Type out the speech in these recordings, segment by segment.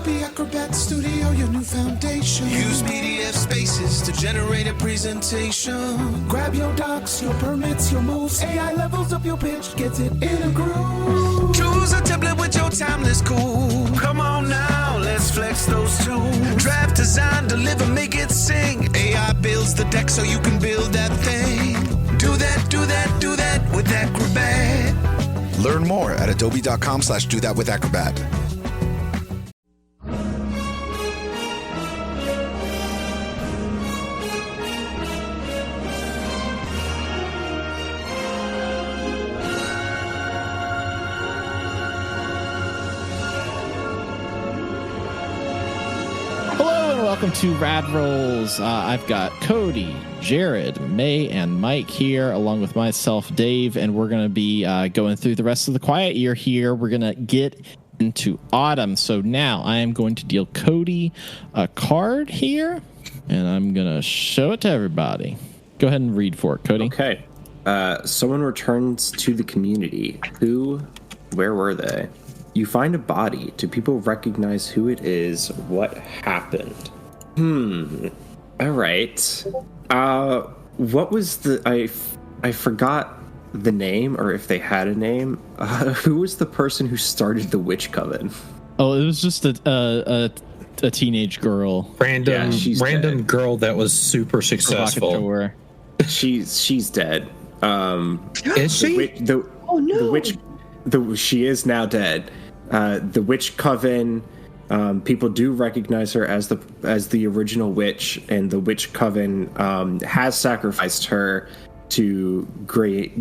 Adobe Acrobat Studio, your new foundation. Use PDF spaces to generate a presentation. Grab your docs, your permits, your moves. AI levels up your pitch, gets it in a groove. Choose a template with your timeless cool. Come on now, let's flex those tools. Draft, design, deliver, make it sing. AI builds the deck so you can build that thing. Do that, do that, do that with Acrobat. Learn more at adobe.com/do-that-with-Acrobat. Welcome to Rad Rolls. I've got Cody, Jared, May, and Mike here, along with myself, Dave, and we're going to be going through the rest of the quiet year here. We're going to get into autumn. So now I am going to deal Cody a card here, and I'm going to show it to everybody. Go ahead and read for it, Cody. Okay. Someone returns to the community. Where were they? You find a body. Do people recognize who it is? What happened? All right. What was I forgot the name, or if they had a name. Who was the person who started the witch coven? Oh, it was just a teenage girl. Random girl that was super successful. She's dead. Is she? Oh no. The witch. She is now dead. The witch coven. People do recognize her as the original witch, and the witch coven has sacrificed her to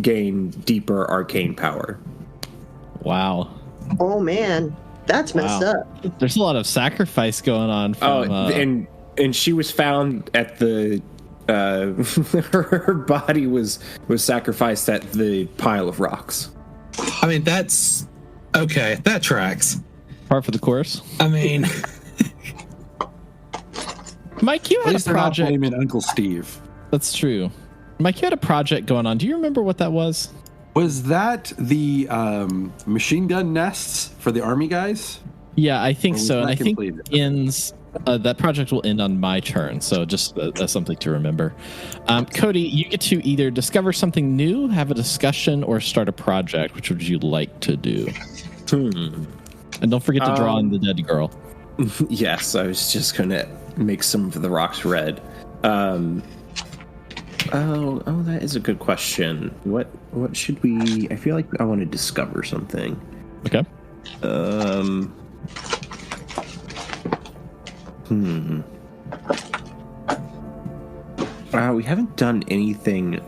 gain deeper arcane power. Wow. Oh man, that's messed up. There's a lot of sacrifice going on. And she was found at the. Her body was sacrificed at the pile of rocks. I mean, that's okay. That tracks. Par for the course. I mean, Mike, you had a project. Blaming Uncle Steve. That's true. Mike, you had a project going on. Do you remember what that was? Was that the machine gun nests for the army guys? Yeah, I think so. And I think completed? ends. That project will end on my turn, so just that's something to remember. Cody, you get to either discover something new, have a discussion, or start a project. Which would you like to do? And don't forget to draw in the dead girl. Yes, I was just going to make some of the rocks red. Oh, that is a good question. What should we... I feel like I want to discover something. Okay. We haven't done anything...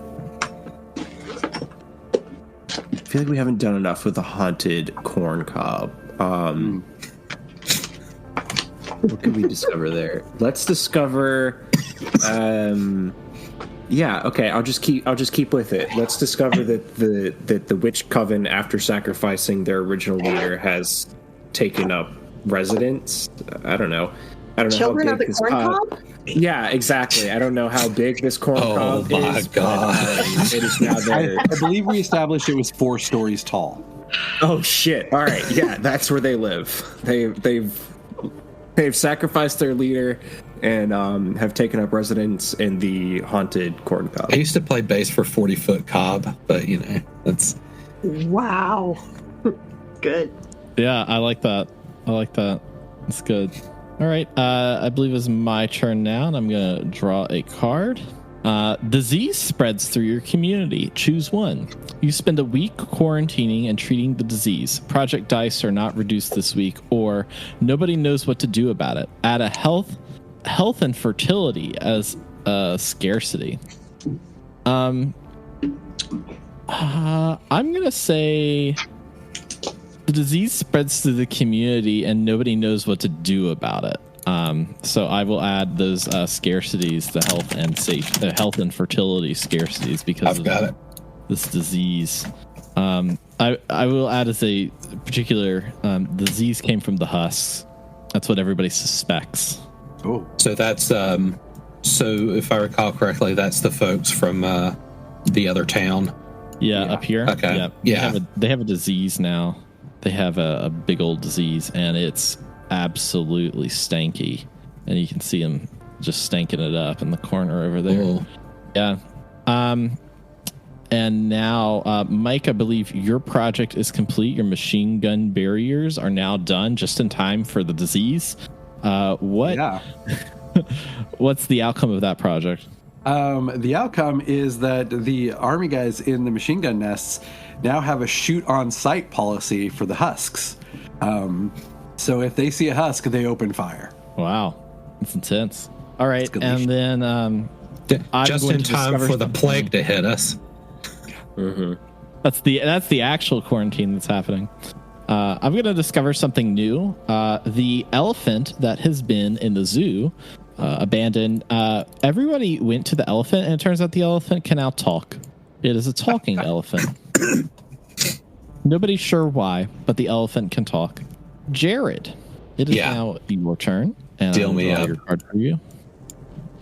I feel like we haven't done enough with the haunted corn cob. What could we discover there? Let's discover. Yeah. Okay. I'll just keep with it. Let's discover that the witch coven, after sacrificing their original leader, has taken up residence. I don't know. Children how of big the this corn cob? Yeah, exactly. I don't know how big this corn cob is. Oh my god! But, it is now there. I believe we established it was 4 stories tall. Oh shit! All right, yeah, that's where they live. They've sacrificed their leader and have taken up residence in the haunted corn cob. I used to play bass for 40-foot cob, but that's Wow. Good. Yeah, I like that. That's good. All right, I believe it's my turn now, and I'm going to draw a card. Disease spreads through your community. Choose one. You spend a week quarantining and treating the disease. Project dice are not reduced this week, or nobody knows what to do about it. Add a health and fertility as a scarcity. I'm going to say... The disease spreads through the community and nobody knows what to do about it. So I will add those scarcities, the health and fertility scarcities, because of this disease. I will add as a particular disease came from the husks. That's what everybody suspects. Oh, so that's so if I recall correctly, that's the folks from the other town. Yeah, up here. Okay. Yeah. They have a disease now. They have a big old disease, and it's absolutely stanky, and you can see him just stanking it up in the corner over there. Ooh. Yeah. And now, Mike, I believe your project is complete. Your machine gun barriers are now done just in time for the disease. Yeah. What's the outcome of that project? The outcome is that the army guys in the machine gun nests now have a shoot on sight policy for the husks. So if they see a husk, they open fire. Wow. That's intense. All right. And then I'm just going in to time discover for the something. plague to hit us. That's the actual quarantine that's happening. I'm going to discover something new. The elephant that has been in the zoo, abandoned. Everybody went to the elephant, and it turns out the elephant can now talk. It is a talking elephant. Nobody's sure why, but the elephant can talk. Jared, it is now your turn. And Deal me up. Your card for you.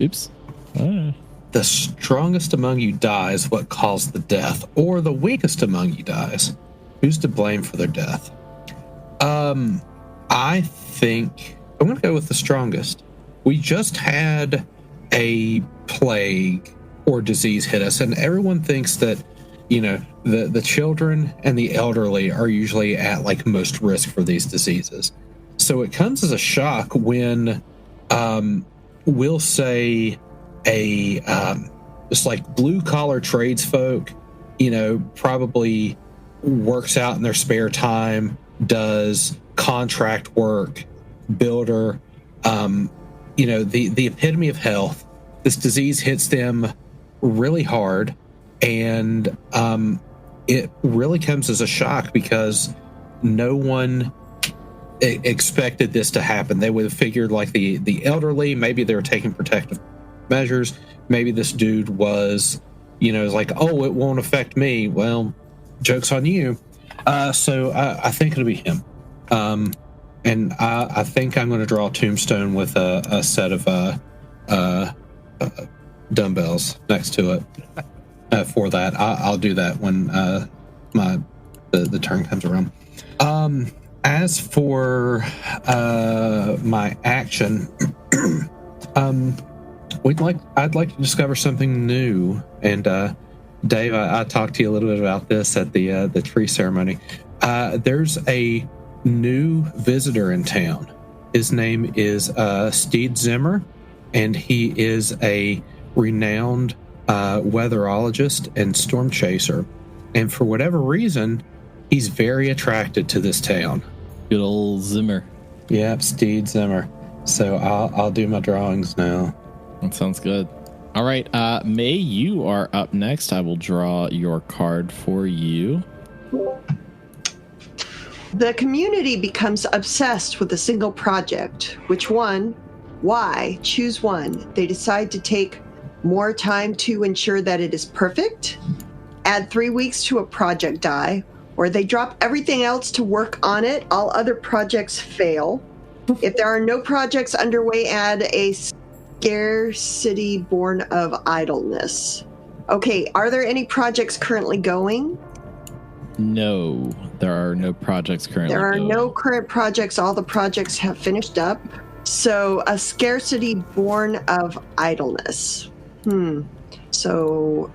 Oops. The strongest among you dies what caused the death, or the weakest among you dies. Who's to blame for their death? I think I'm going to go with the strongest. We just had a plague or disease hit us, and everyone thinks that, the children and the elderly are usually at like most risk for these diseases. So it comes as a shock when we'll say just like blue collar tradesfolk, probably works out in their spare time, does contract work, builder, the epitome of health. This disease hits them really hard, and it really comes as a shock because no one expected this to happen. They would have figured like the elderly, maybe they were taking protective measures. Maybe this dude was, like, oh, it won't affect me. Well, joke's on you. So I think it'll be him. And I think I'm going to draw a tombstone with a set of dumbbells next to it. For that, I'll do that when the turn comes around. As for my action, I'd like to discover something new. And Dave, I talked to you a little bit about this at the tree ceremony. There's a new visitor in town. His name is Steed Zimmer, and he is a renowned weatherologist and storm chaser. And for whatever reason, he's very attracted to this town. Good old Zimmer. Yep, Steed Zimmer. So I'll do my drawings now. That sounds good. All right, May, you are up next. I will draw your card for you. The community becomes obsessed with a single project. Which one? Why? Choose one. They decide to take more time to ensure that it is perfect, add 3 weeks to a project die, or they drop everything else to work on it. All other projects fail. If there are no projects underway, add a scarcity born of idleness. Okay, are there any projects currently going? No, there are no projects currently There are going. no current projects. All the projects have finished up. So a scarcity born of idleness. So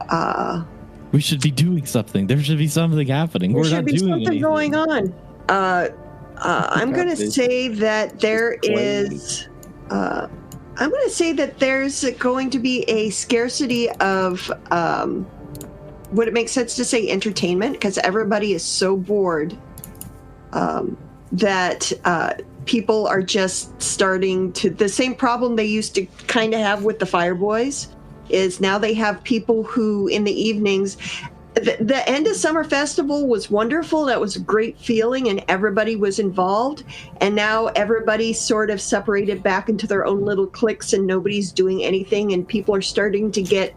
We should be doing something. There should be something happening. there We're should not be doing something anything. going on. I'm going to say that there is. I'm going to say that there's going to be a scarcity of. Would it make sense to say entertainment? Because everybody is so bored that people are just starting to. The same problem they used to kind of have with the Fireboys is now they have people who in the evenings. The end of Summer Festival was wonderful. That was a great feeling, and everybody was involved. And now everybody's sort of separated back into their own little cliques, and nobody's doing anything. And people are starting to get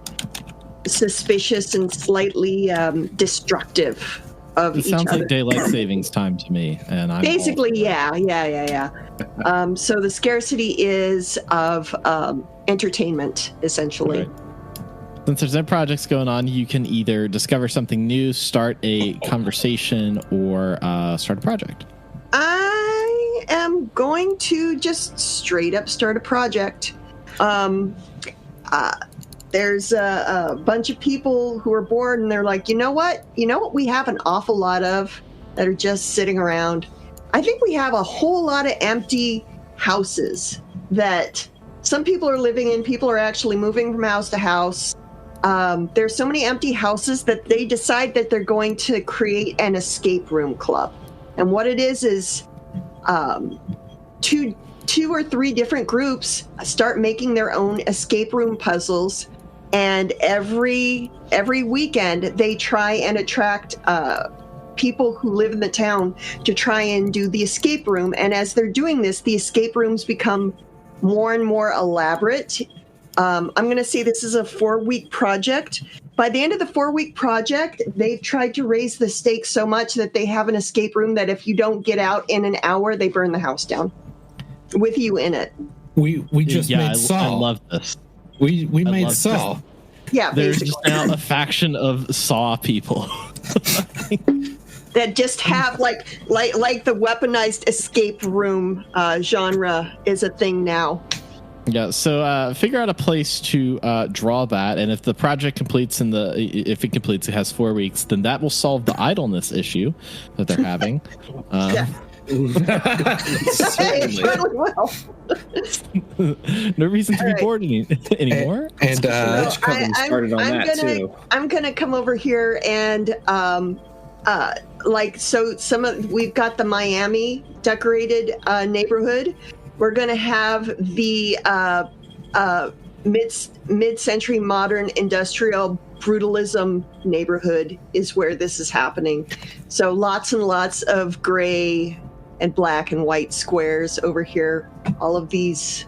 suspicious and slightly destructive of It each sounds other. like daylight savings time to me, and I'm Basically, all for it. yeah. So the scarcity is of entertainment, essentially. Right. Since there's no projects going on, you can either discover something new, start a conversation, or start a project. I am am going to just straight up start a project. There's a bunch of people who are bored and they're like, you know what we have an awful lot of that are just sitting around? I think we have a whole lot of empty houses that some people are living in. People are actually moving from house to house. There's so many empty houses that they decide that they're going to create an escape room club. And what it is two or three different groups start making their own escape room puzzles. And every weekend they try and attract people who live in the town to try and do the escape room. And as they're doing this, the escape rooms become more and more elaborate. I'm going to say this is a 4-week project. By the end of the 4-week project, they've tried to raise the stakes so much that they have an escape room that if you don't get out in an hour, they burn the house down with you in it. We just made Saw. I love this. We made Saw. This. Yeah, there's basically. just now a faction of Saw people that just have like the weaponized escape room genre is a thing now. Yeah, so figure out a place to draw that, and if the project completes if it completes, it has 4 weeks, then that will solve the idleness issue that they're having. Yeah. Certainly will. No reason to be bored anymore. And started on that too. I'm gonna come over here and we've got the Miami decorated neighborhood. We're gonna have the mid-century modern industrial brutalism neighborhood is where this is happening. So lots and lots of gray and black and white squares over here. All of these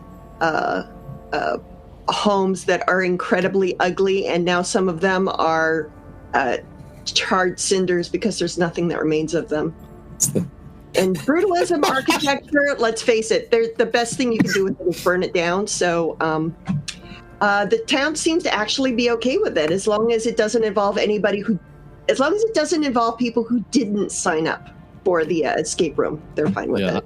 homes that are incredibly ugly, and now some of them are charred cinders because there's nothing that remains of them. And brutalism architecture, let's face it, the best thing you can do with it is burn it down. So the town seems to actually be okay with it as long as it doesn't involve people who didn't sign up for the escape room. They're fine with it.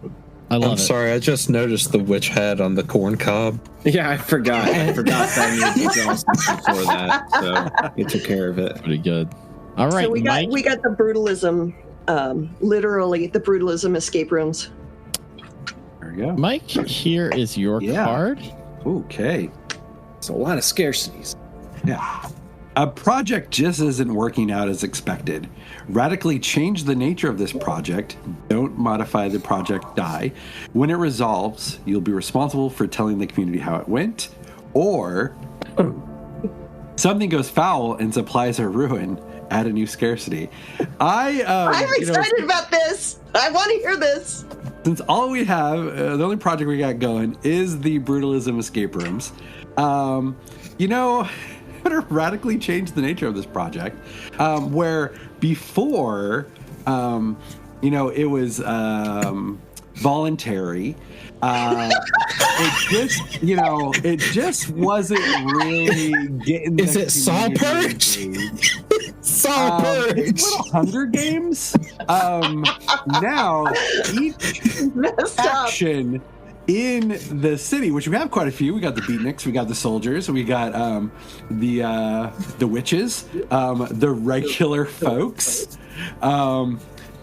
I'm sorry, I just noticed the witch hat on the corn cob. Yeah, I forgot that you did before that, so you took care of it. Pretty good. All right, so we got the brutalism, literally the brutalism escape rooms. There we go. Mike, here is your card. Okay. It's a lot of scarcities. Yeah. A project just isn't working out as expected. Radically change the nature of this project. Don't modify the project die. When it resolves, you'll be responsible for telling the community how it went. Or something goes foul and supplies are ruined. Add a new scarcity. I'm excited about this. I want to hear this. Since all we have, the only project we got going is the brutalism escape rooms. To radically change the nature of this project, where before, it was voluntary. It just wasn't really getting. Is it Saw Purge? Saw Purge. It's Little Hunger Games. Now each faction in the city, which we have quite a few. We got the beatniks, we got the soldiers, we got the witches, the regular folks.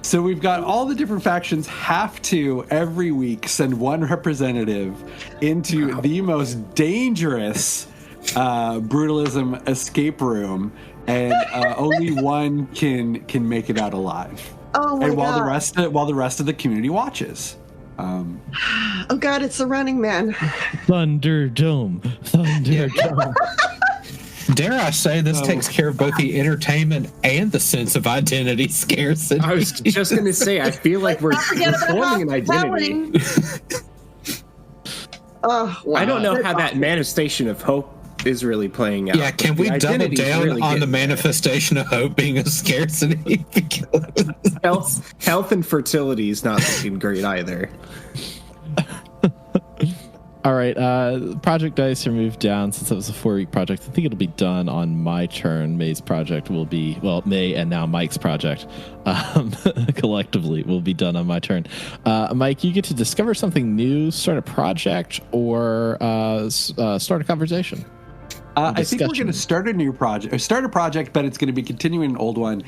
So we've got all the different factions have to every week send one representative into the most dangerous brutalism escape room, and only one can make it out alive. Oh my and while God. the rest of the community watches. Oh God, it's the Running Man. Thunderdome. Dare I say this takes care of both the entertainment and the sense of identity scarcity. I was just going to say, I feel like we're forming an identity. Oh, wow. I don't know how that manifestation of hope is really playing out. Yeah, can we double down really on the manifestation of hope being a scarcity? Health and fertility is not looking great either. All right, project dice are moved down since it was a 4-week project. I think it'll be done on my turn. May's project will be, May and now Mike's project. A collectively will be done on my turn. Mike, you get to discover something new, start a project, or start a conversation. I think we're going to start a new project, or start a project, but it's going to be continuing an old one.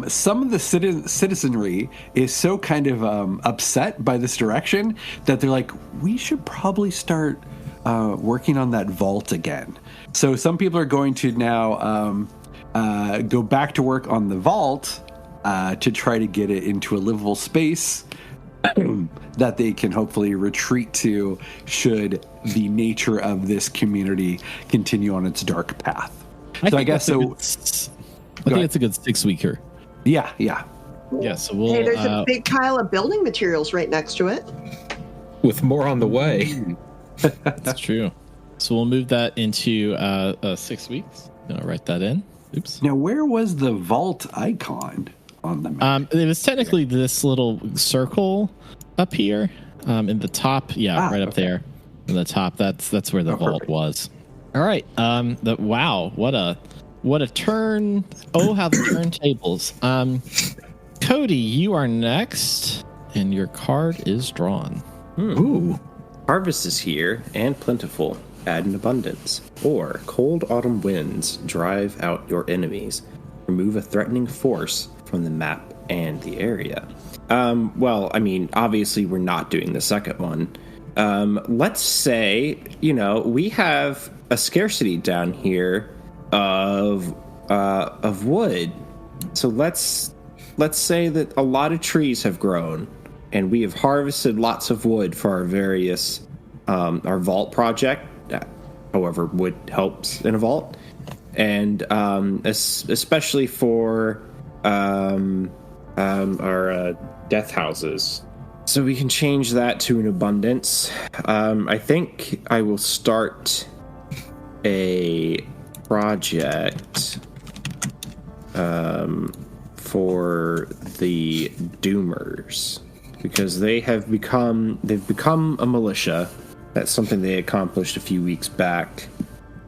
Some of the citizenry is so kind of upset by this direction that they're like, we should probably start working on that vault again. So some people are going to now go back to work on the vault to try to get it into a livable space that they can hopefully retreat to should the nature of this community continue on its dark path. I guess so. I think it's a good 6 weeker. Yeah. Yeah, so we'll. Hey, there's a big pile of building materials right next to it. With more on the way. That's true. So we'll move that into 6 weeks. I'll write that in. Oops. Now, where was the vault icon on the map? It was technically this little circle up here in the top. Yeah, right up there in the top. That's where the vault was. All right. Wow, what a turn. Oh, how the turntables. Cody, you are next, and your card is drawn. Ooh. Harvest is here and plentiful. Add in abundance. Or cold autumn winds drive out your enemies. Remove a threatening force from the map and the area. Well, I mean, obviously we're not doing the second one. Let's say, we have a scarcity down here of wood. So let's say that a lot of trees have grown, and we have harvested lots of wood for our various our vault project. However, wood helps in a vault, and especially for our death houses. So we can change that to an abundance. I think I will start a project for the Doomers, because they've become a militia. That's something they accomplished a few weeks back.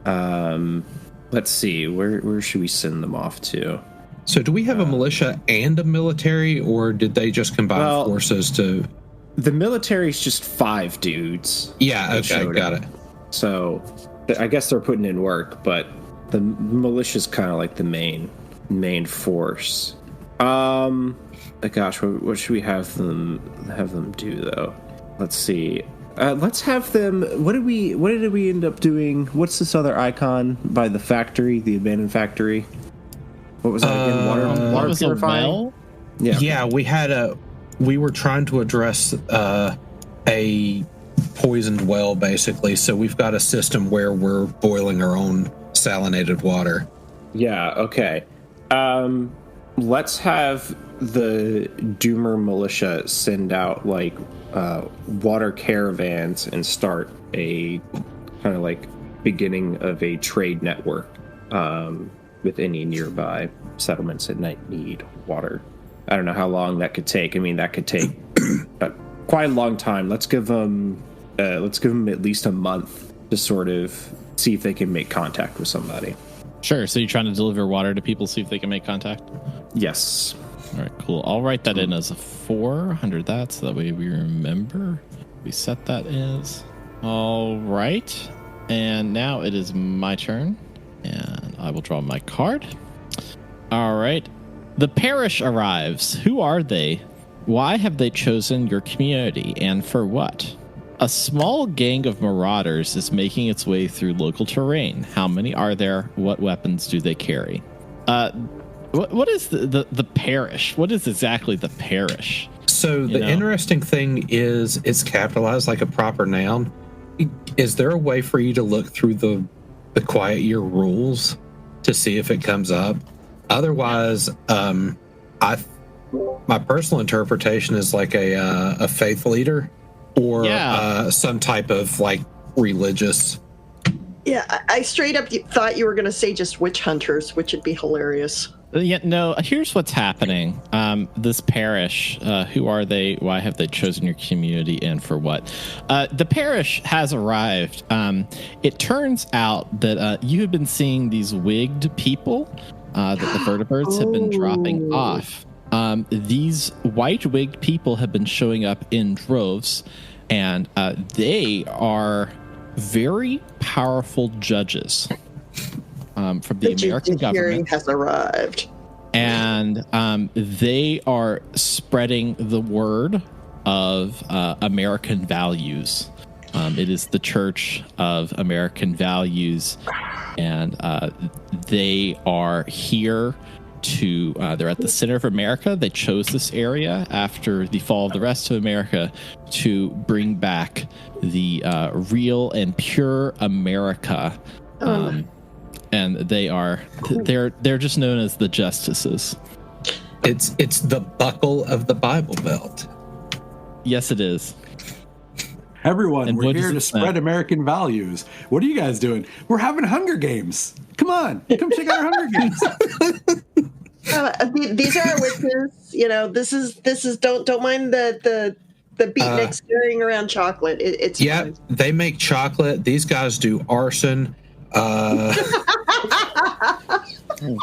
Let's see, where should we send them off to? So do we have a militia and a military, or did they just combine forces to... The military's just 5 dudes. Yeah, okay, got it. So I guess they're putting in work, but the militia's kind of like the main force. Gosh, what should we have them do, though? Let's see. Let's have them. What did we end up doing? What's this other icon by the factory, the abandoned factory? What was that again? Water purifying? Yeah, we were trying to address a poisoned well, basically. So we've got a system where we're boiling our own salinated water. Yeah. Okay. Let's have the Doomer militia send out water caravans and start a kind of like beginning of a trade network with any nearby settlements that might need water. I don't know how long that could take. I mean, that could take quite a long time. Let's give them at least a month to sort of see if they can make contact with somebody. Sure. So you're trying to deliver water to people, see if they can make contact? Yes. All right, cool. I'll write that in as a 400 that, so that way we remember. We set that as. All right. And now it is my turn. And I will draw my card. All right. The parish arrives. Who are they? Why have they chosen your community, and for what? A small gang of marauders is making its way through local terrain. How many are there? What weapons do they carry? What is the parish? What is exactly the parish? So the interesting thing is it's capitalized like a proper noun. Is there a way for you to look through the Quiet Year rules to see if it comes up? Otherwise, my personal interpretation is like a faith leader or some type of like religious. Yeah, I straight up thought you were going to say just witch hunters, which would be hilarious. Yeah, no, here's what's happening. This parish, who are they? Why have they chosen your community, and for what? The parish has arrived. It turns out that you have been seeing these wigged people that the vertebrates have been dropping off these white-wigged people have been showing up in droves, and they are very powerful judges from the American government. Has arrived. And they are spreading the word of American values. It is the Church of American Values, and they are here to. They're at the center of America. They chose this area after the fall of the rest of America to bring back the real and pure America. And they're just known as the Justices. It's the buckle of the Bible Belt. Yes, it is. Everyone, And we're what here does to it spread say? American values. What are you guys doing? We're having Hunger Games. Come on, come check out our Hunger Games. These are our witches. You know, this is. Don't mind the beatniks carrying around chocolate. It's fine. They make chocolate. These guys do arson. Oh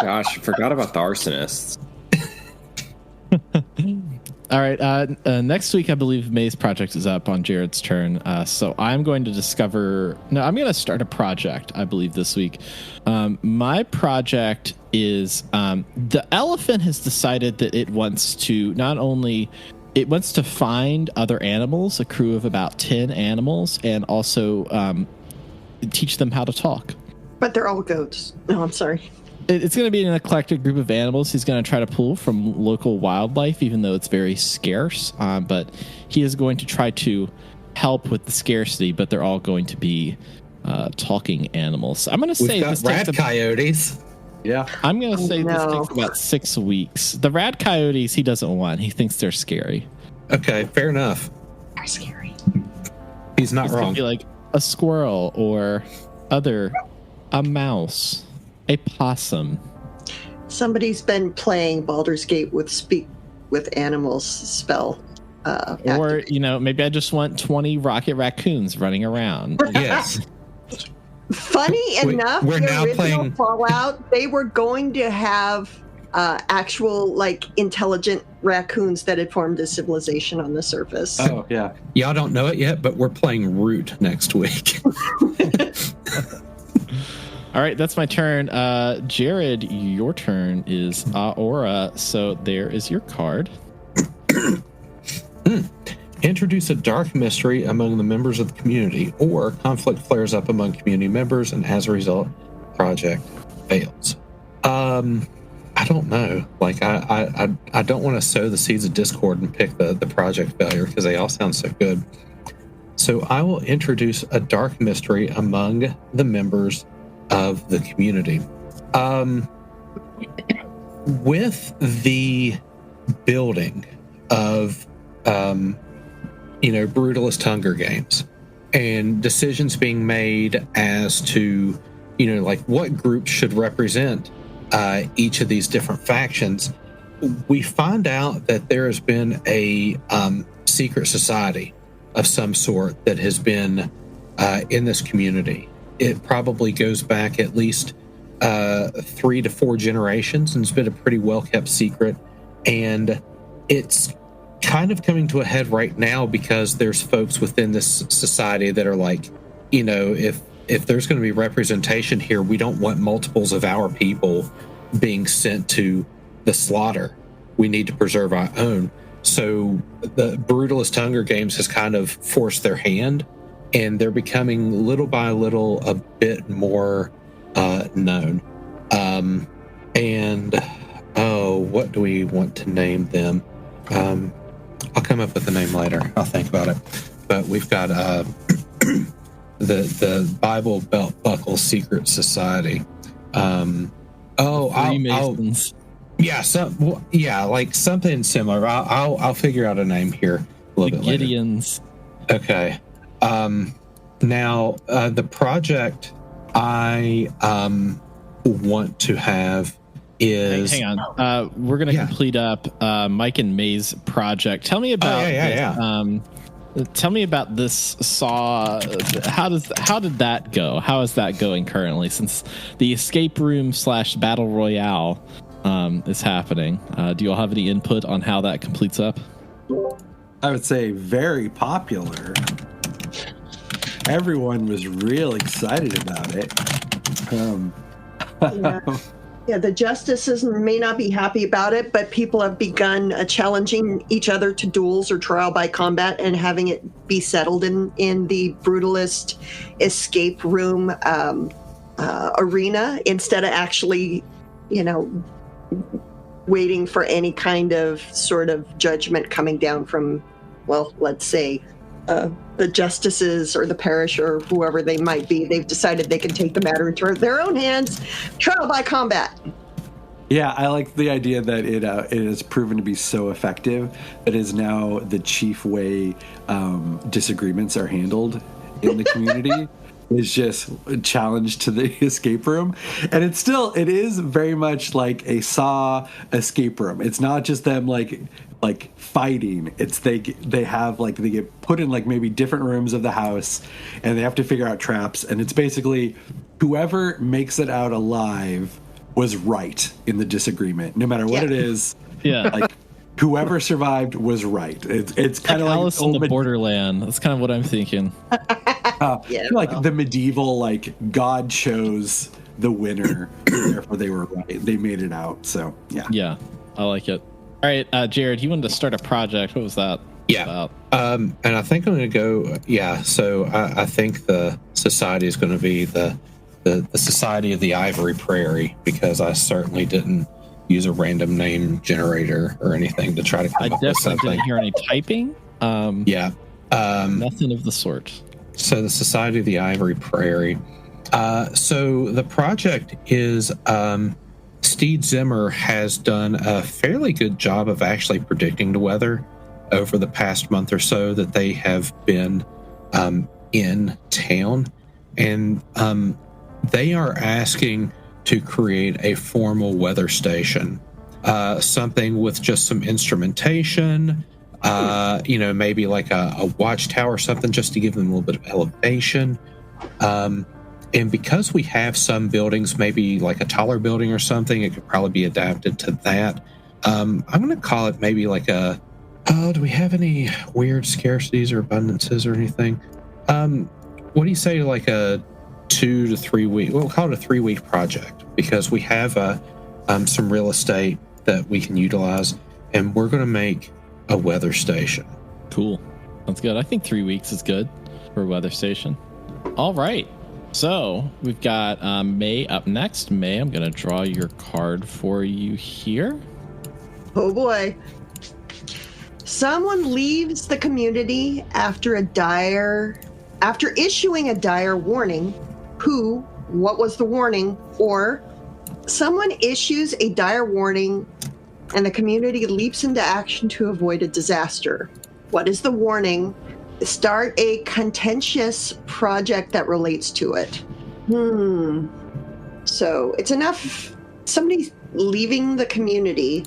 gosh, I forgot about the arsonists. All right. Next week, I believe May's project is up on Jared's turn. So I'm going to I'm going to start a project, I believe, this week. My project is the elephant has decided that it wants to find other animals, a crew of about 10 animals, and also teach them how to talk. But they're all goats. No, I'm sorry. It's going to be an eclectic group of animals. He's going to try to pull from local wildlife, even though it's very scarce. But he is going to try to help with the scarcity, but they're all going to be talking animals. I'm going to say We've got rat coyotes. Yeah. I'm going to say this takes about 6 weeks. The rat coyotes he doesn't want. He thinks they're scary. Okay, fair enough. They're scary. He's not It's wrong. going to be like a squirrel or a mouse. A possum. Somebody's been playing Baldur's Gate with speak with animals spell. Or, activate. maybe I just want 20 rocket raccoons running around. Yes. Funny enough, we're the now original playing- Fallout, they were going to have actual, intelligent raccoons that had formed a civilization on the surface. Oh, yeah. Y'all don't know it yet, but we're playing Root next week. All right, that's my turn. Jared, your turn is Aura. So there is your card. Introduce a dark mystery among the members of the community, or conflict flares up among community members, and as a result, project fails. I don't know. I don't want to sow the seeds of discord and pick the project failure because they all sound so good. So I will introduce a dark mystery among the members of the community. With the building of brutalist Hunger Games and decisions being made as to what groups should represent each of these different factions, we find out that there has been a secret society of some sort that has been in this community. It probably goes back at least 3 to 4 generations, and it's been a pretty well-kept secret. And it's kind of coming to a head right now because there's folks within this society that are like, if there's going to be representation here, we don't want multiples of our people being sent to the slaughter. We need to preserve our own. So the Brutalist Hunger Games has kind of forced their hand, and they're becoming little by little a bit more known. What do we want to name them? I'll come up with a name later. I'll think about it. But we've got the Bible Belt Buckle Secret Society. Freemasons. Like something similar. I'll figure out a name here a little bit later. Gideons. Okay. Now, the project I want to have is... Hang on. We're going to complete up Mike and May's project. Tell me about tell me about this saw. How did that go? How is that going currently? Since the escape room / battle royale is happening. Do you all have any input on how that completes up? I would say very popular. Everyone was real excited about it. Yeah, the justices may not be happy about it, but people have begun challenging each other to duels or trial by combat and having it be settled in the brutalist escape room arena instead of actually, waiting for any kind of sort of judgment coming down from, well, let's say, the justices or the parish or whoever they might be. They've decided they can take the matter into their own hands, trial by combat. Yeah, I like the idea that it has proven to be so effective that is now the chief way disagreements are handled in the community. Is just a challenge to the escape room, and it is very much like a Saw escape room. It's not just them like fighting. It's they get put in like maybe different rooms of the house, and they have to figure out traps. And it's basically whoever makes it out alive was right in the disagreement, no matter what it is. Yeah, like whoever survived was right. It's kind of like Alice in the Borderland. That's kind of what I'm thinking. The medieval, God chose the winner, therefore they were right. They made it out. So yeah, I like it. All right, Jared, you wanted to start a project. What was that? About? And I think I'm going to go. Yeah, so I think the society is going to be the Society of the Ivory Prairie, because I certainly didn't use a random name generator or anything to try to come up with something. I didn't hear any typing. Nothing of the sort. So the Society of the Ivory Prairie. So the project is Steve Zimmer has done a fairly good job of actually predicting the weather over the past month or so that they have been in town. And they are asking to create a formal weather station, something with just some instrumentation, maybe like a watchtower or something, just to give them a little bit of elevation. And because we have some buildings, maybe like a taller building or something, it could probably be adapted to that. I'm going to call it maybe like do we have any weird scarcities or abundances or anything? What do you say, like a 2 to 3 week? We'll call it a 3-week project, because we have some real estate that we can utilize, and we're going to make a weather station. Cool. That's good. I think 3 weeks is good for a weather station. All right. So we've got May up next. May, I'm going to draw your card for you here. Oh boy. Someone leaves the community after issuing a dire warning. Who? What was the warning? Or someone issues a dire warning and the community leaps into action to avoid a disaster. What is the warning? Start a contentious project that relates to it. So it's enough somebody leaving the community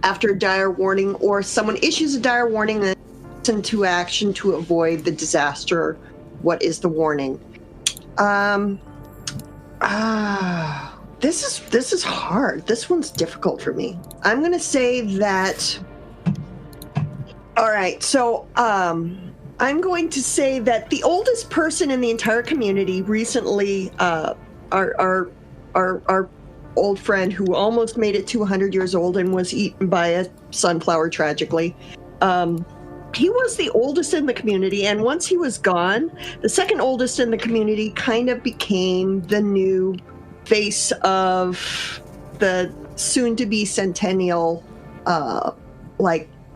after a dire warning, or someone issues a dire warning and leaps into action to avoid the disaster. What is the warning? This is hard. This one's difficult for me. I'm going to say that. All right. So, I'm going to say that the oldest person in the entire community recently, our old friend who almost made it to 100 years old and was eaten by a sunflower, tragically. He was the oldest in the community, and once he was gone, the second oldest in the community kind of became the new face of the soon-to-be centennial,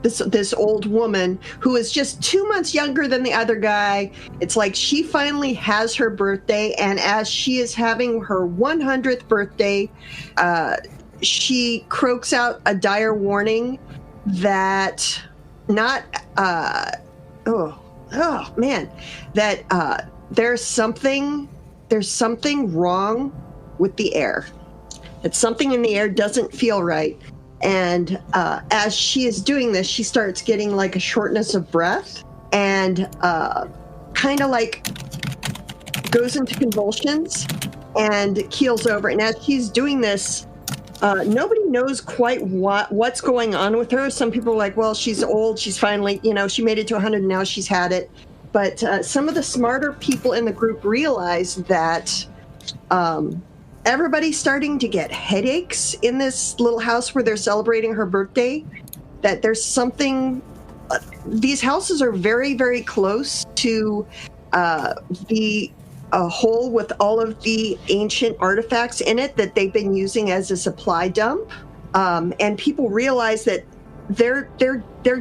this old woman who is just 2 months younger than the other guy. It's like she finally has her birthday, and as she is having her 100th birthday, she croaks out a dire warning that there's something wrong with the air. That something in the air doesn't feel right. And as she is doing this, she starts getting like a shortness of breath and kind of like goes into convulsions and keels over. And as she's doing this, Nobody knows quite what's going on with her. Some people are like, well, she's old. She's finally, she made it to 100 and now she's had it. But some of the smarter people in the group realize that everybody's starting to get headaches in this little house where they're celebrating her birthday, that there's something. These houses are very, very close to the hole with all of the ancient artifacts in it that they've been using as a supply dump. And people realize that they're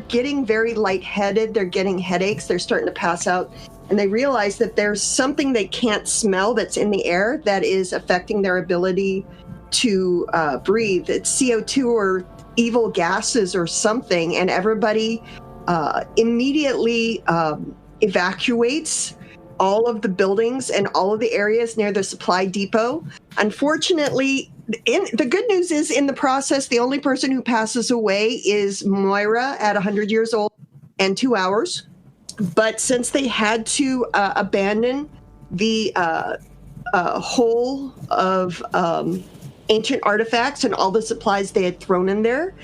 getting very lightheaded. They're getting headaches. They're starting to pass out. And they realize that there's something they can't smell that's in the air that is affecting their ability to breathe. It's CO2 or evil gases or something. And everybody immediately evacuates all of the buildings and all of the areas near the supply depot. Unfortunately, the good news is in the process, the only person who passes away is Moira at 100 years old and 2 hours. But since they had to abandon the whole of ancient artifacts and all the supplies they had thrown in there,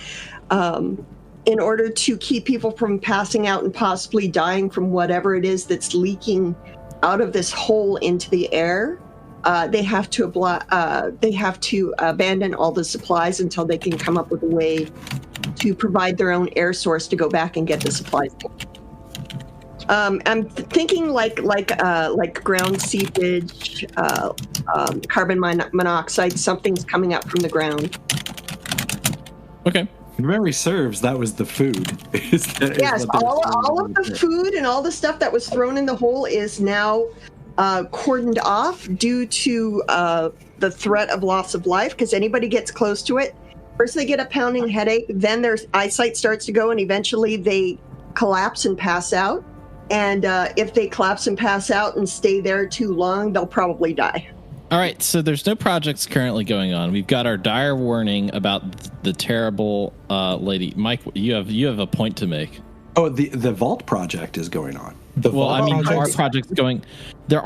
in order to keep people from passing out and possibly dying from whatever it is that's leaking out of this hole into the air, they have to abandon all the supplies until they can come up with a way to provide their own air source to go back and get the supplies. I'm thinking like ground seepage, carbon monoxide. Something's coming up from the ground. Okay. If memory serves, that was the food. Yes, all of the food and all the stuff that was thrown in the hole is now cordoned off due to the threat of loss of life, because anybody gets close to it, first they get a pounding headache, then their eyesight starts to go, and eventually they collapse and pass out. And if they collapse and pass out and stay there too long, they'll probably die. All right, so there's no projects currently going on. We've got our dire warning about the terrible lady. Mike, you have a point to make. Oh, the Vault project is going on. There are projects going. There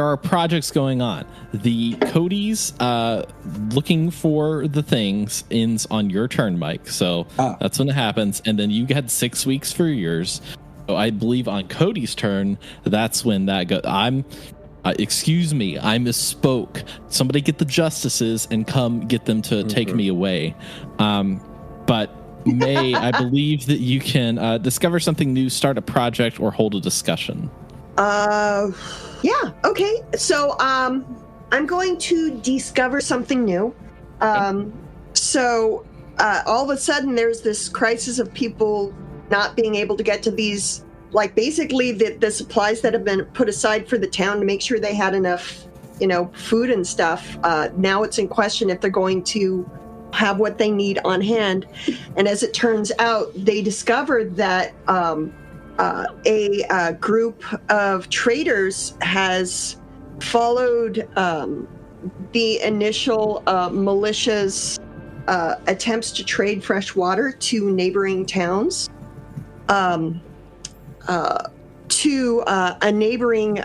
are projects going on. The Cody's looking for the things ends on your turn, Mike. So that's when it happens, and then you had 6 weeks for yours. So I believe on Cody's turn, that's when that goes. Excuse me, I misspoke. Somebody get the justices and come get them to take me away. But May, I believe that you can discover something new, start a project, or hold a discussion. Yeah, okay. So I'm going to discover something new. So all of a sudden there's this crisis of people not being able to get to these, like basically the supplies that have been put aside for the town to make sure they had enough, food and stuff. Now it's in question if they're going to have what they need on hand. And as it turns out, they discovered that a group of traders has followed the initial militia's attempts to trade fresh water to neighboring towns. To a neighboring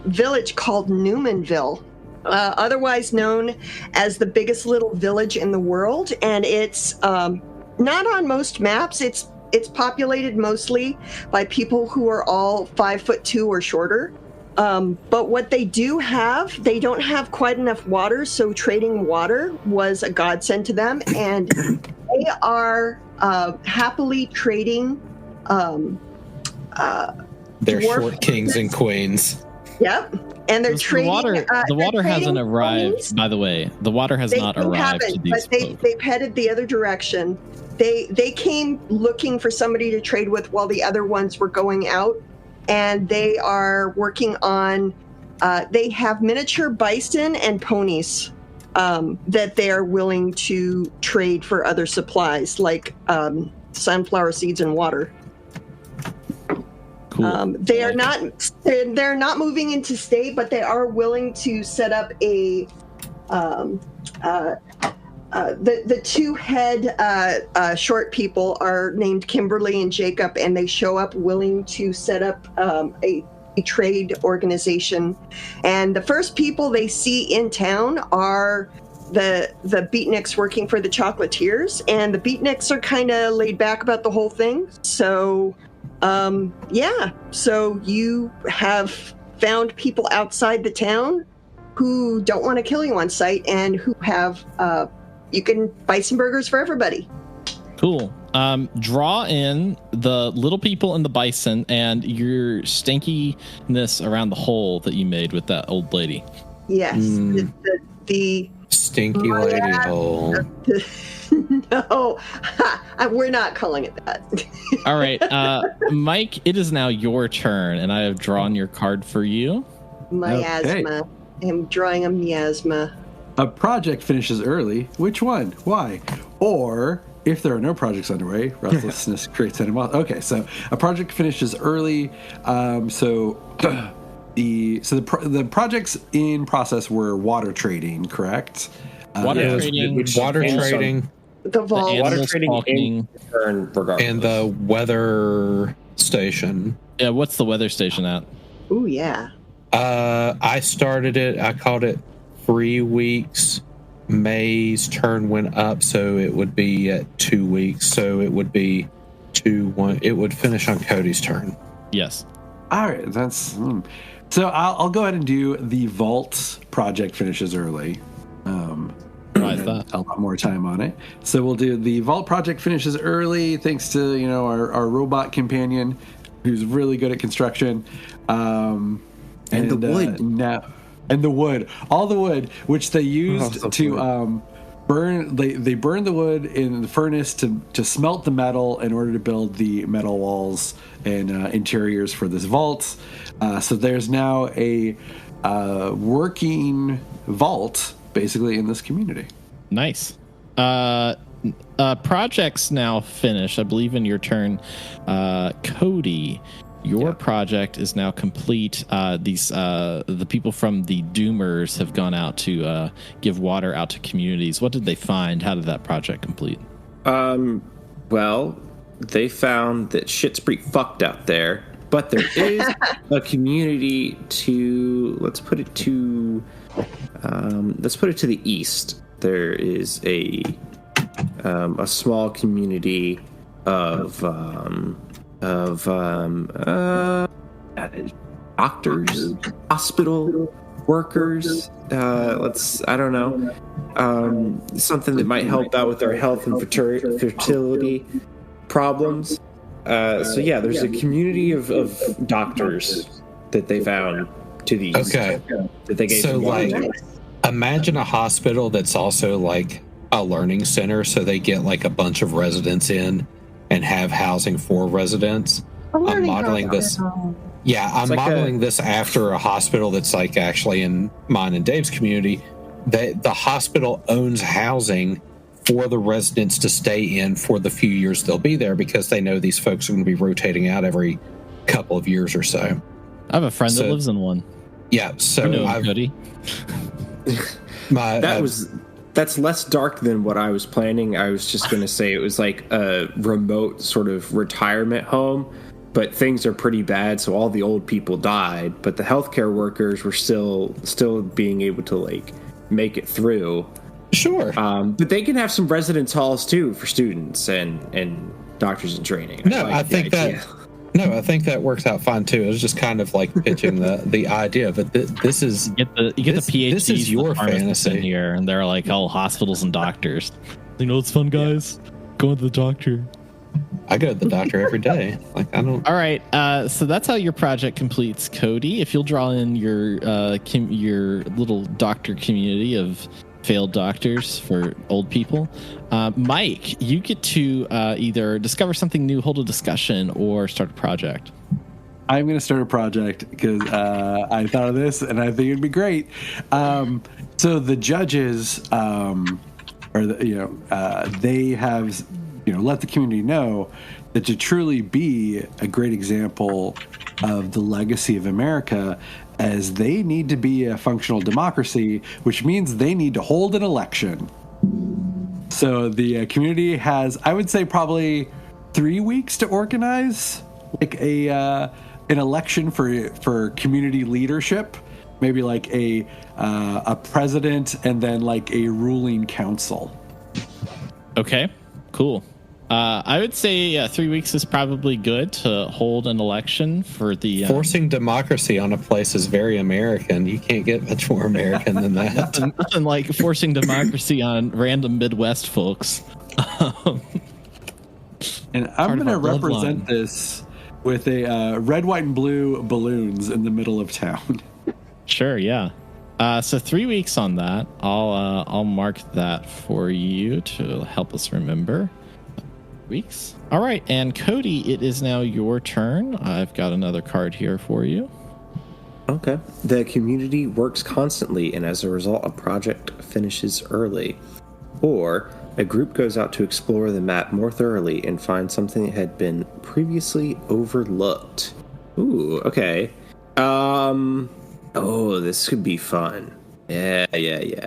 village called Newmanville, otherwise known as the biggest little village in the world. And it's not on most maps. It's populated mostly by people who are all 5'2" or shorter. But what they do have, they don't have quite enough water, so trading water was a godsend to them. And they are happily trading they're short kings and queens. Yep. And they're trading. The water hasn't arrived, coins. By the way. The water has not arrived to these but they've headed the other direction. They came looking for somebody to trade with while the other ones were going out. And they are working on, they have miniature bison and ponies that they are willing to trade for other supplies, like sunflower seeds and water. Cool. They're not moving into state, but they are willing to set up a the two head short people are named Kimberly and Jacob, and they show up willing to set up a trade organization. And the first people they see in town are the beatniks working for the chocolatiers, and the beatniks are kind of laid back about the whole thing. So, so you have found people outside the town who don't want to kill you on sight and who have, you can buy some burgers for everybody. Cool. Draw in the little people and the bison and your stinkiness around the hole that you made with that old lady. Yes. The stinky lady hole. No, we're not calling it that. All right. Mike, it is now your turn, and I have drawn your card for you. Miasma. I'm drawing a miasma. A project finishes early. Which one? Why? Or if there are no projects underway, restlessness creates animosity. Okay, so a project finishes early. The projects in process were water trading, correct? Water trading, the vault, water trading, and the weather station. Yeah, what's the weather station at? Oh yeah. I started it. I called it 3 weeks. May's turn went up, so it would be at 2 weeks. So it would be 2-1. It would finish on Cody's turn. Yes. All right, that's. So I'll go ahead and do the vault project finishes early. Why is that? A lot more time on it. So we'll do the vault project finishes early, thanks to our robot companion, who's really good at construction. And the wood. And the wood, all the wood, which they used to burn. They burned the wood in the furnace to smelt the metal in order to build the metal walls and interiors for this vault. So there's now a working vault, basically, in this community. Nice. Project's now finished. I believe in your turn, Cody. Your project is now complete. The people from the Doomers have gone out to give water out to communities. What did they find? How did that project complete? Well, they found that shit's pretty fucked out there, but there is a community let's put it to the east. There is a small community of doctors, hospital workers. I don't know, something that might help out with our health and fertility problems. There's a community of doctors that they found to the east. Okay, that they gave. So, imagine a hospital that's also like a learning center, so they get like a bunch of residents in and have housing for residents. I'm modeling this. Yeah, I'm modeling this after a hospital that's like actually in mine and Dave's community. The hospital owns housing for the residents to stay in for the few years they'll be there, because they know these folks are going to be rotating out every couple of years or so. I have a friend that lives in one. Yeah, so Cody. That's less dark than what I was planning. I was just going to say it was like a remote sort of retirement home, but things are pretty bad, so all the old people died, but the healthcare workers were still being able to like make it through. Sure. But they can have some residence halls too for students and doctors in training. I think that works out fine too. It was just kind of like pitching the idea, but this is you get the PhDs. This is your fantasy in here, and they're like, oh, hospitals and doctors. It's fun, guys. Going to the doctor. I go to the doctor every day. Like, I don't. All right. So that's how your project completes, Cody. If you'll draw in your little doctor community of failed doctors for old people. Mike, you get to either discover something new, hold a discussion, or start a project. I'm going to start a project because I thought of this and I think it'd be great. So the judges, they have, let the community know that to truly be a great example of the legacy of America, as they need to be a functional democracy, which means they need to hold an election. So the community has, I would say, probably 3 weeks to organize like an election for community leadership. maybe like a president and then like a ruling council. Okay, cool. I would say 3 weeks is probably good to hold an election for the Forcing democracy on a place is very American. You can't get much more American than that. nothing like forcing democracy on random Midwest folks. And I'm going to represent this with a red, white, and blue balloons in the middle of town. Sure, yeah. So 3 weeks on that. I'll mark that for you to help us remember. Weeks. All right, and Cody, it is now your turn. I've got another card here for you. Okay. The community works constantly, and as a result, a project finishes early. Or a group goes out to explore the map more thoroughly and find something that had been previously overlooked. Ooh, okay. Oh, this could be fun. Yeah.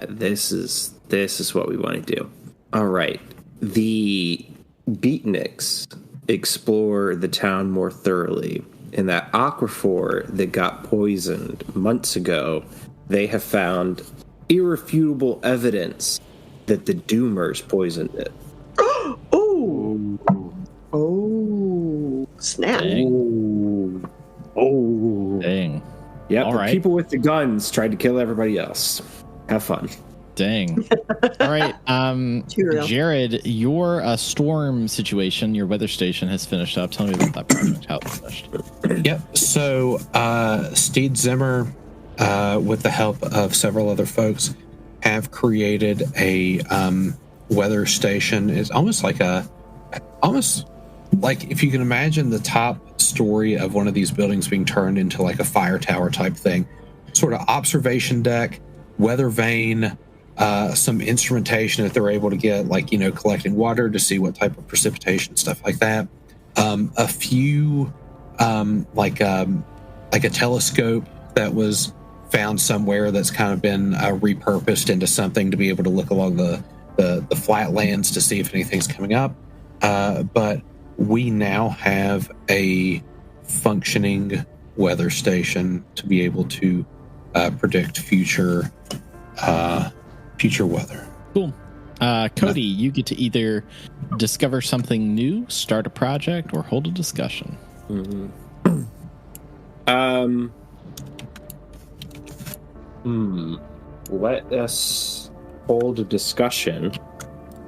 This is what we want to do. All right. The Beatniks explore the town more thoroughly. In that aquifer that got poisoned months ago, they have found irrefutable evidence that the Doomers poisoned it. Oh, snap. Dang. Dang. Yep, All the right. people with the guns tried to kill everybody else. Have fun. Dang. All right. Too real. Jared, your storm situation, your weather station has finished up. Tell me about that project, how it finished. Yep. So Steed Zimmer, with the help of several other folks, have created a weather station. It's almost like if you can imagine the top story of one of these buildings being turned into like a fire tower type thing, sort of observation deck, weather vane, some instrumentation that they're able to get, like, collecting water to see what type of precipitation, stuff like that. A few, like a telescope that was found somewhere that's kind of been repurposed into something to be able to look along the flatlands to see if anything's coming up. But we now have a functioning weather station to be able to predict future weather. Cool. Cody, you get to either discover something new, start a project, or hold a discussion. Let us hold a discussion.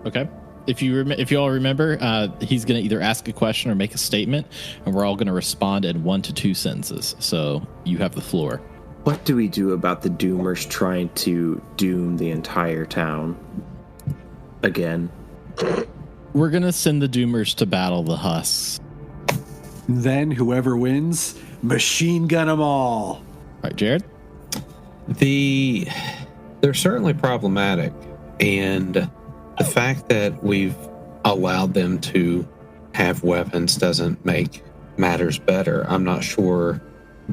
Okay. If you all remember, he's going to either ask a question or make a statement, and we're all going to respond in 1 to 2 sentences. So you have the floor. What do we do about the Doomers trying to doom the entire town again? We're going to send the Doomers to battle the Husks. Then whoever wins, machine gun them all. All right, Jared? They're certainly problematic, and the fact that we've allowed them to have weapons doesn't make matters better. I'm not sure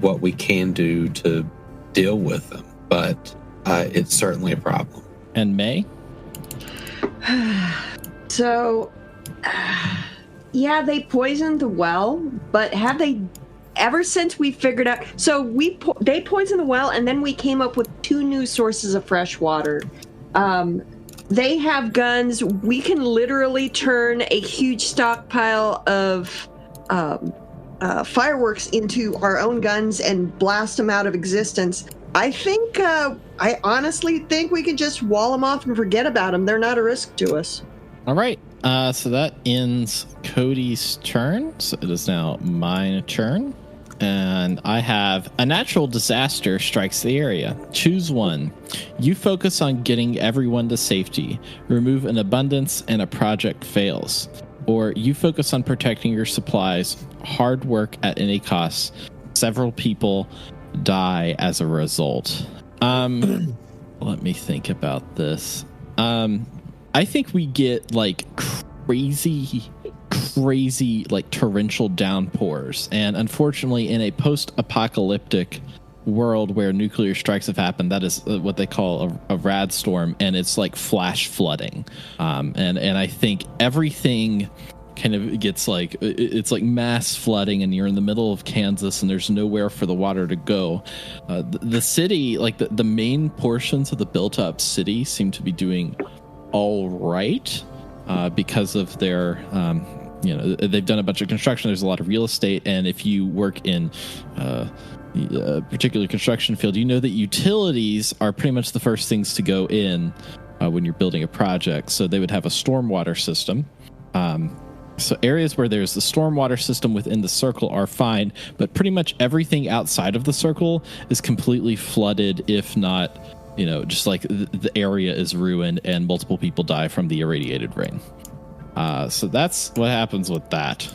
what we can do to deal with them, but it's certainly a problem. And May? So, yeah, they poisoned the well, but have they ever since we figured out? So they poisoned the well, and then we came up with 2 new sources of fresh water. They have guns. We can literally turn a huge stockpile of fireworks into our own guns and blast them out of existence. I honestly think we could just wall them off and forget about them. They're not a risk to us. All right. So that ends Cody's turn. So it is now my turn. And I have a natural disaster strikes the area. Choose one. You focus on getting everyone to safety. Remove an abundance and a project fails. Or you focus on protecting your supplies. Hard work at any cost. Several people die as a result. Let me think about this. I think we get like crazy like torrential downpours, and unfortunately in a post-apocalyptic world where nuclear strikes have happened, that is what they call a rad storm, and it's like flash flooding. And I think everything kind of gets like, it's like mass flooding, and you're in the middle of Kansas and there's nowhere for the water to go. The city, like the main portions of the built up city seem to be doing all right because of their, they've done a bunch of construction. There's a lot of real estate. And if you work in a particular construction field, you know that utilities are pretty much the first things to go in when you're building a project. So they would have a stormwater system. So areas where there's the stormwater system within the circle are fine, but pretty much everything outside of the circle is completely flooded, if not, just like the area is ruined and multiple people die from the irradiated rain. So that's what happens with that.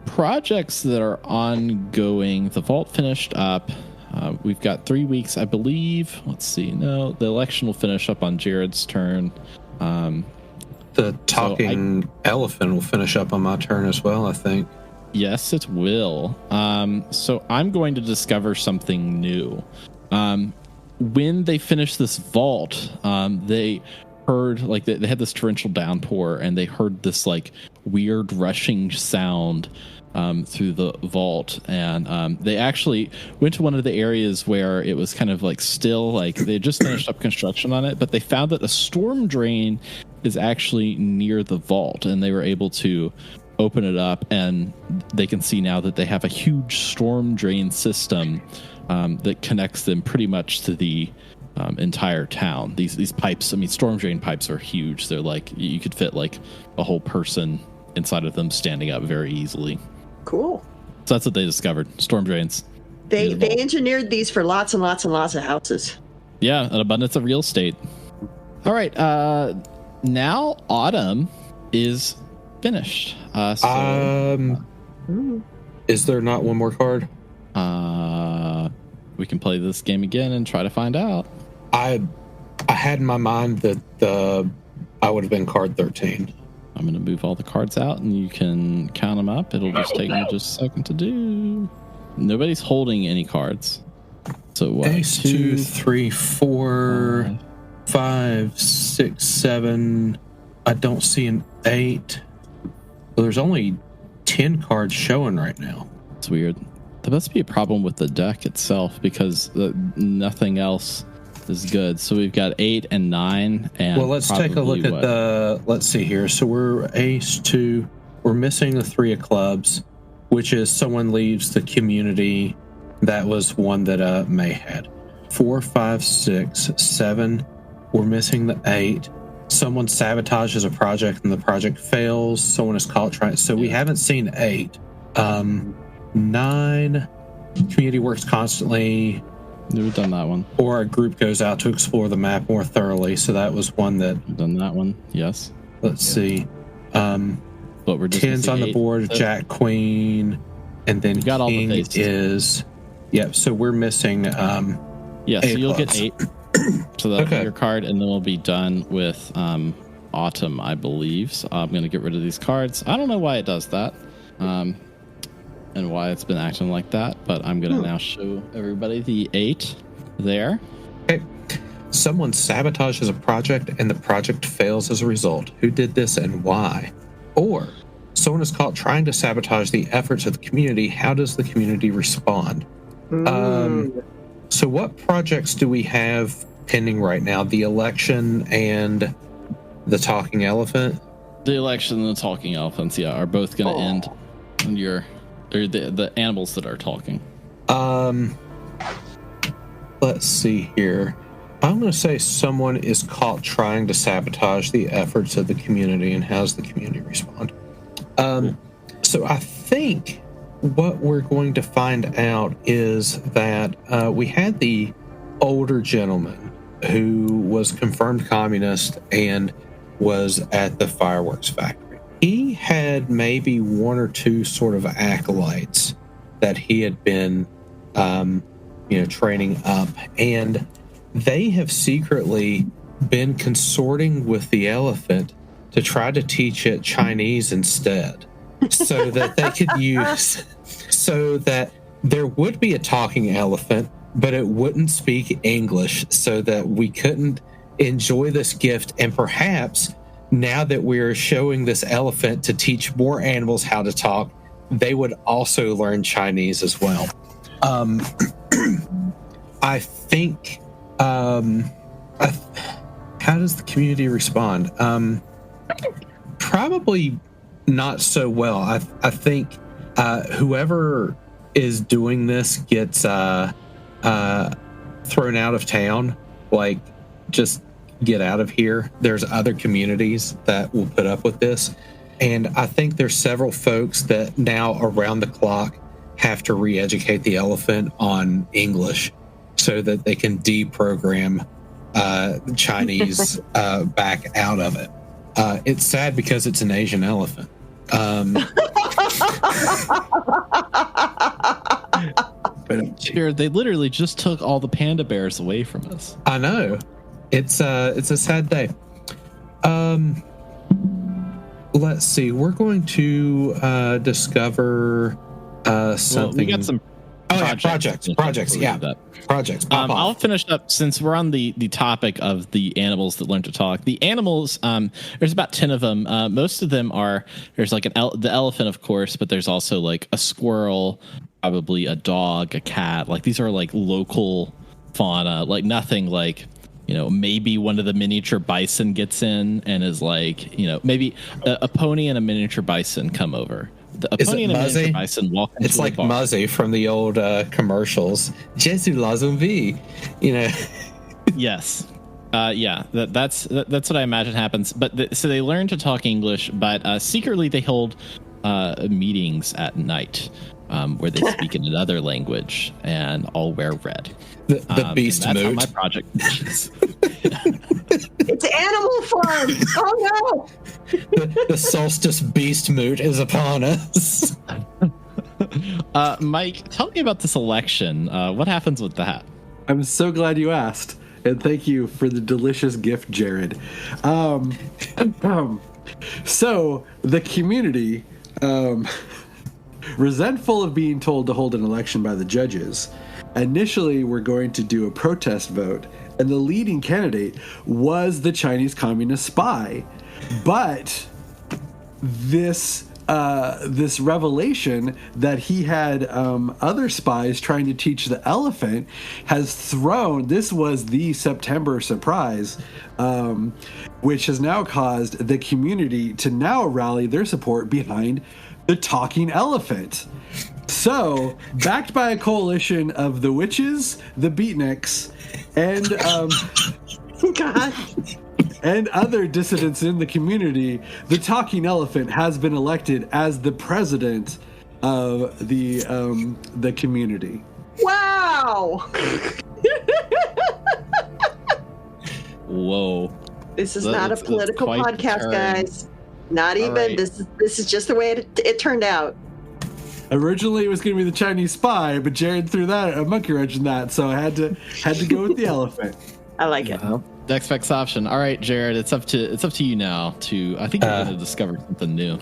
Projects that are ongoing, the vault finished up. We've got 3 weeks, I believe. Let's see. No, the election will finish up on Jared's turn. The talking elephant will finish up on my turn as well, I think. Yes, it will. So I'm going to discover something new. When they finished this vault, they heard, like, they had this torrential downpour, and they heard this, like, weird rushing sound through the vault. And they actually went to one of the areas where it was kind of, like, still, like, they had just finished up construction on it, but they found that a storm drain is actually near the vault, and they were able to open it up, and they can see now that they have a huge storm drain system that connects them pretty much to the entire town. These pipes, I mean, storm drain pipes are huge. They're like, you could fit like a whole person inside of them standing up very easily. Cool. So that's what they discovered. Storm drains. They engineered these for lots and lots and lots of houses. Yeah, an abundance of real estate. All right. Now autumn is finished. Is there not one more card? We can play this game again and try to find out. I had in my mind that I would have been card 13. I'm going to move all the cards out, and you can count them up. It'll just take me just a second to do. Nobody's holding any cards. So what? Ace, 2, 3, 4, 5, 6, 7. I don't see an 8. Well, there's only 10 cards showing right now. It's weird. There must be a problem with the deck itself, because nothing else is good. So we've got 8 and 9. And well, let's take a look at let's see here. So we're Ace 2. We're missing the 3 of clubs, which is someone leaves the community. That was one that May had. 4, 5, 6, 7. We're missing the 8. Someone sabotages a project and the project fails. Someone is caught trying. So we haven't seen 8. 9. Community works constantly. We've done that one. Or a group goes out to explore the map more thoroughly. So that was one that. We've done that one. Yes. Let's see. But we're just 10's on the 8. board. Jack, Queen, and then got King all the faces. Is. Yep. So we're missing. Yeah. So you'll get 8. So that'll be your card, and then we'll be done with autumn, I believe. So I'm going to get rid of these cards. I don't know why it does that, and why it's been acting like that, but I'm going to now show everybody the 8 there. Okay. Someone sabotages a project and the project fails as a result. Who did this and why? Or someone is caught trying to sabotage the efforts of the community. How does the community respond? So what projects do we have pending right now? The election and the talking elephant? The election and the talking elephants, are both going to end on the animals that are talking. Let's see here. I'm going to say someone is caught trying to sabotage the efforts of the community, and how's the community respond? So I think what we're going to find out is that we had the older gentleman who was confirmed communist and was at the fireworks factory. He had maybe 1 or 2 sort of acolytes that he had been, training up, and they have secretly been consorting with the elephant to try to teach it Chinese instead, so that they could use, so that there would be a talking elephant, but it wouldn't speak English, so that we couldn't enjoy this gift and perhaps now that we're showing this elephant to teach more animals how to talk, they would also learn Chinese as well. I think. How does the community respond? Probably not so well. I think whoever is doing this gets thrown out of town. Like, just get out of here. There's other communities that will put up with this. And I think there's several folks that now around the clock have to re-educate the elephant on English so that they can deprogram Chinese back out of it. It's sad because it's an Asian elephant. Sure, they literally just took all the panda bears away from us. I know. It's a sad day. Let's see. We're going to discover something. Well, we got some projects. Yeah, projects. I'll finish up since we're on the topic of the animals that learn to talk. The animals, there's about 10 of them. Most of them are, there's like the elephant, of course, but there's also like a squirrel, probably a dog, a cat. Like these are like local fauna, like nothing like, maybe one of the miniature bison gets in and is like, maybe a pony and a miniature bison come over. A pony and a miniature bison walk into It's like Muzzy from the old commercials. Jesu la zombie, Yes. Yeah, that's what I imagine happens. But so they learn to talk English, but secretly they hold meetings at night where they speak in another language and all wear red. The beast that's mood. How my project is. It's Animal Farm. Oh no! The solstice beast mood is upon us. Mike, tell me about this election. What happens with that? I'm so glad you asked, and thank you for the delicious gift, Jared. So the community, resentful of being told to hold an election by the judges, initially were going to do a protest vote, and the leading candidate was the Chinese Communist spy. But this revelation that he had other spies trying to teach the elephant has thrown, this was the September surprise, which has now caused the community to now rally their support behind the talking elephant. So, backed by a coalition of the witches, the beatniks, and God. and other dissidents in the community, the talking elephant has been elected as the president of the community. Wow. Whoa. This is not a political podcast, guys. Not even. Right. This is just the way it turned out. Originally, it was going to be the Chinese spy, but Jared threw a monkey wrench in that, so I had to go with the elephant. I like it. Next best option. All right, Jared, it's up to you now. I think you're going to discover something new.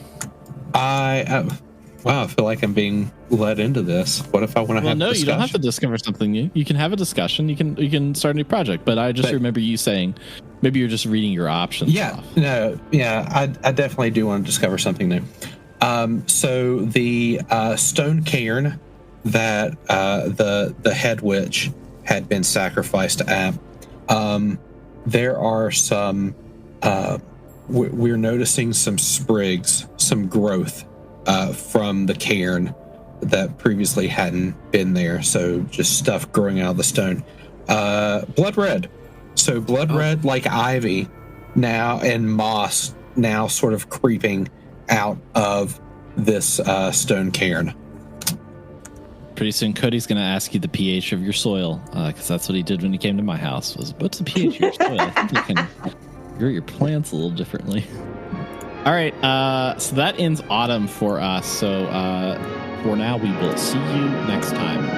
I feel like I'm being led into this. What if I want to have a discussion? You don't have to discover something new. You can have a discussion. You can start a new project. But I just remember you saying maybe you're just reading your options. Yeah, off. I definitely do want to discover something new. So the stone cairn that the head witch had been sacrificed at, there are some. We're noticing some sprigs, some growth from the cairn that previously hadn't been there. So just stuff growing out of the stone. Blood red. So blood red like ivy now, and moss now sort of creeping out of this stone cairn. Pretty soon, Cody's going to ask you the pH of your soil, because that's what he did when he came to my house. What's the pH of your soil? I think you can grow your plants a little differently. All right, so that ends autumn for us. So for now, we will see you next time.